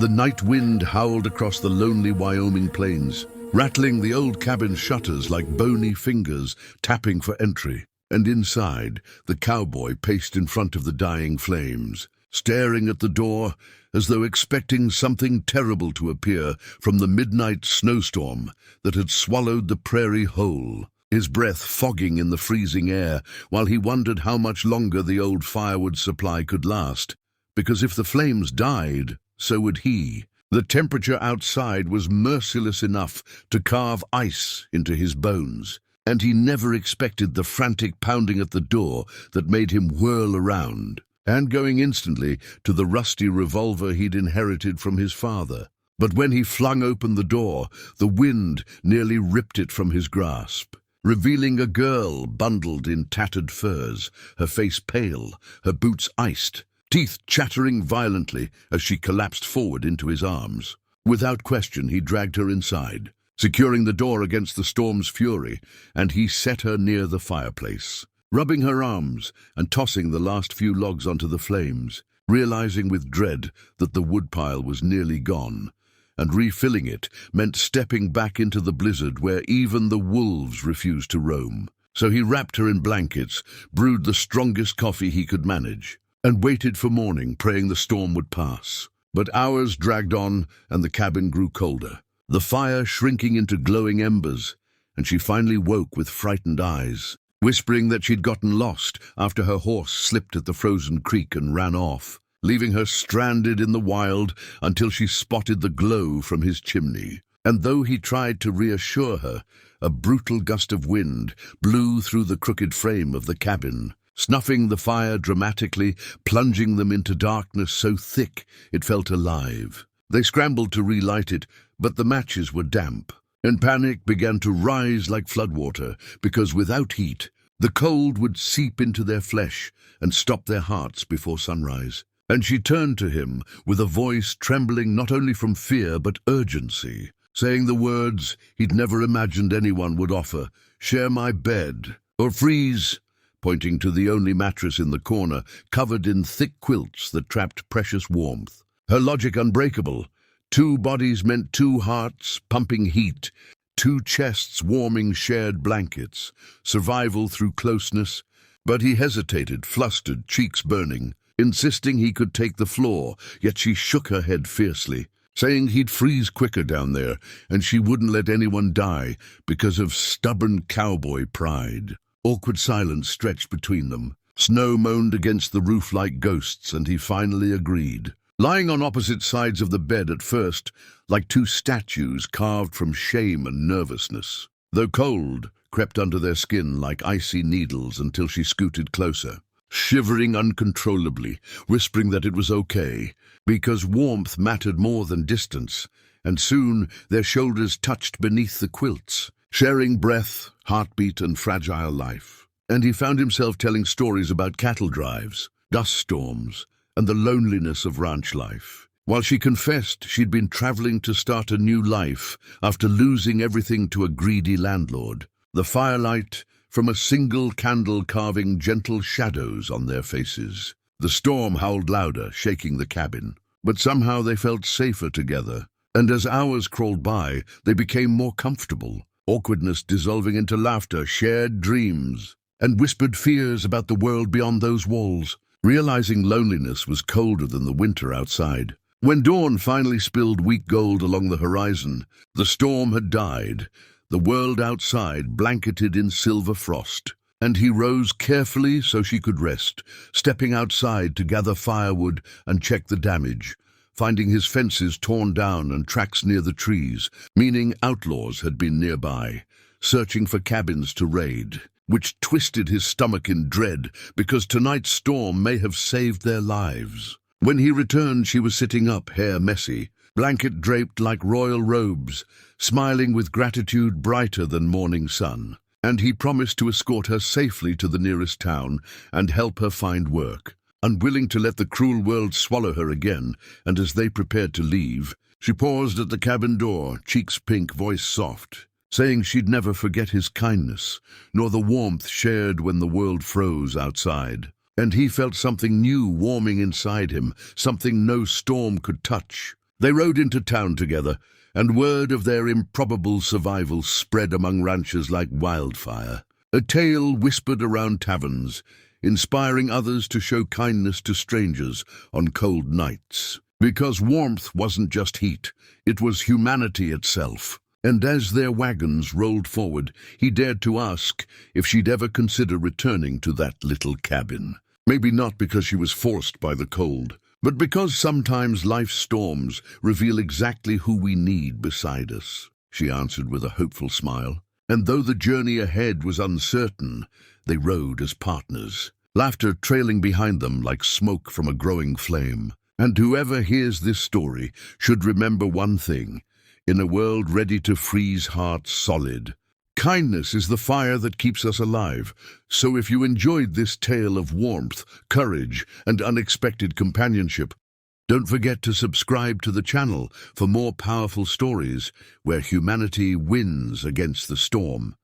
The night wind howled across the lonely Wyoming plains, rattling the old cabin shutters like bony fingers tapping for entry. And inside, the cowboy paced in front of the dying flames, staring at the door as though expecting something terrible to appear from the midnight snowstorm that had swallowed the prairie whole, his breath fogging in the freezing air while he wondered how much longer the old firewood supply could last, because if the flames died, so would he. The temperature outside was merciless enough to carve ice into his bones, and he never expected the frantic pounding at the door that made him whirl around, and going instantly to the rusty revolver he'd inherited from his father. But when he flung open the door, the wind nearly ripped it from his grasp, revealing a girl bundled in tattered furs, her face pale, her boots iced, teeth chattering violently as she collapsed forward into his arms. Without question, he dragged her inside, securing the door against the storm's fury, and he set her near the fireplace, rubbing her arms and tossing the last few logs onto the flames, realizing with dread that the woodpile was nearly gone, and refilling it meant stepping back into the blizzard where even the wolves refused to roam. So he wrapped her in blankets, brewed the strongest coffee he could manage, and waited for morning, praying the storm would pass. But hours dragged on, and the cabin grew colder, the fire shrinking into glowing embers, and she finally woke with frightened eyes, whispering that she'd gotten lost after her horse slipped at the frozen creek and ran off, leaving her stranded in the wild until she spotted the glow from his chimney. And though he tried to reassure her, a brutal gust of wind blew through the crooked frame of the cabin, snuffing the fire dramatically, plunging them into darkness so thick it felt alive. They scrambled to relight it, but the matches were damp, and panic began to rise like floodwater, because without heat, the cold would seep into their flesh and stop their hearts before sunrise. And she turned to him with a voice trembling not only from fear but urgency, saying the words he'd never imagined anyone would offer: "Share my bed, or freeze," pointing to the only mattress in the corner, covered in thick quilts that trapped precious warmth. Her logic unbreakable. 2 bodies meant 2 hearts pumping heat, 2 chests warming shared blankets, survival through closeness. But he hesitated, flustered, cheeks burning, insisting he could take the floor, yet she shook her head fiercely, saying he'd freeze quicker down there, and she wouldn't let anyone die because of stubborn cowboy pride. Awkward silence stretched between them. Snow moaned against the roof like ghosts, and he finally agreed, lying on opposite sides of the bed at first, like 2 statues carved from shame and nervousness, though cold crept under their skin like icy needles until she scooted closer, shivering uncontrollably, whispering that it was okay, because warmth mattered more than distance, and soon their shoulders touched beneath the quilts, sharing breath, heartbeat, and fragile life. And he found himself telling stories about cattle drives, dust storms, and the loneliness of ranch life, while she confessed she'd been traveling to start a new life after losing everything to a greedy landlord. The firelight from a single candle carving gentle shadows on their faces. The storm howled louder, shaking the cabin, but somehow they felt safer together, and as hours crawled by, they became more comfortable, awkwardness dissolving into laughter, shared dreams, and whispered fears about the world beyond those walls, realizing loneliness was colder than the winter outside. When dawn finally spilled weak gold along the horizon, the storm had died, the world outside blanketed in silver frost, and he rose carefully so she could rest, stepping outside to gather firewood and check the damage, finding his fences torn down and tracks near the trees, meaning outlaws had been nearby, searching for cabins to raid, which twisted his stomach in dread because tonight's storm may have saved their lives. When he returned, she was sitting up, hair messy, blanket draped like royal robes, smiling with gratitude brighter than morning sun, and he promised to escort her safely to the nearest town and help her find work. Unwilling to let the cruel world swallow her again, and as they prepared to leave, she paused at the cabin door, cheeks pink, voice soft, saying she'd never forget his kindness, nor the warmth shared when the world froze outside. And he felt something new warming inside him, something no storm could touch. They rode into town together, and word of their improbable survival spread among ranchers like wildfire. A tale whispered around taverns, inspiring others to show kindness to strangers on cold nights. Because warmth wasn't just heat, it was humanity itself. And as their wagons rolled forward, he dared to ask if she'd ever consider returning to that little cabin. Maybe not because she was forced by the cold, but because sometimes life's storms reveal exactly who we need beside us, she answered with a hopeful smile. And though the journey ahead was uncertain, they rode as partners, laughter trailing behind them like smoke from a growing flame. And whoever hears this story should remember one thing: in a world ready to freeze hearts solid, kindness is the fire that keeps us alive. So if you enjoyed this tale of warmth, courage, and unexpected companionship, don't forget to subscribe to the channel for more powerful stories where humanity wins against the storm.